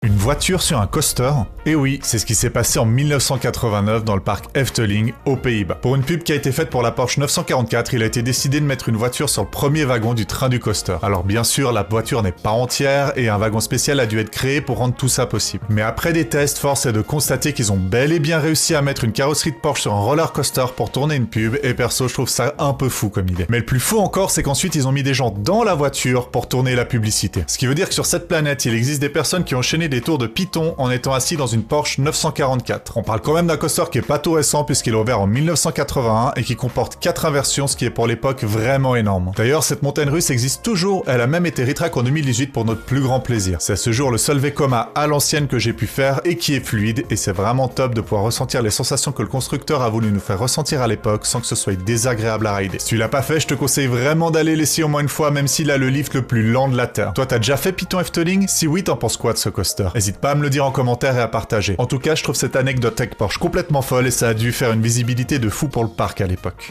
Une voiture sur un coaster? Et oui, c'est ce qui s'est passé en 1989 dans le parc Efteling, aux Pays-Bas. Pour une pub qui a été faite pour la Porsche 944, il a été décidé de mettre une voiture sur le premier wagon du train du coaster. Alors bien sûr, la voiture n'est pas entière et un wagon spécial a dû être créé pour rendre tout ça possible. Mais après des tests, force est de constater qu'ils ont bel et bien réussi à mettre une carrosserie de Porsche sur un roller coaster pour tourner une pub, et perso, je trouve ça un peu fou comme idée. Mais le plus fou encore, c'est qu'ensuite ils ont mis des gens dans la voiture pour tourner la publicité. Ce qui veut dire que sur cette planète, il existe des personnes qui ont enchaîné des tours de Python en étant assis dans une Porsche 944. On parle quand même d'un coaster qui est pas tout récent puisqu'il est ouvert en 1981 et qui comporte 4 inversions, ce qui est pour l'époque vraiment énorme. D'ailleurs, cette montagne russe existe toujours, elle a même été retrack en 2018 pour notre plus grand plaisir. C'est à ce jour le seul Vekoma à l'ancienne que j'ai pu faire et qui est fluide, et c'est vraiment top de pouvoir ressentir les sensations que le constructeur a voulu nous faire ressentir à l'époque sans que ce soit désagréable à rider. Si tu l'as pas fait, je te conseille vraiment d'aller l'essayer au moins une fois, même s'il a le lift le plus lent de la Terre. Toi, t'as déjà fait Python Efteling? Si oui, t'en penses quoi de ce coaster? N'hésite pas à me le dire en commentaire et à partager. En tout cas, je trouve cette anecdote avec Porsche complètement folle et ça a dû faire une visibilité de fou pour le parc à l'époque.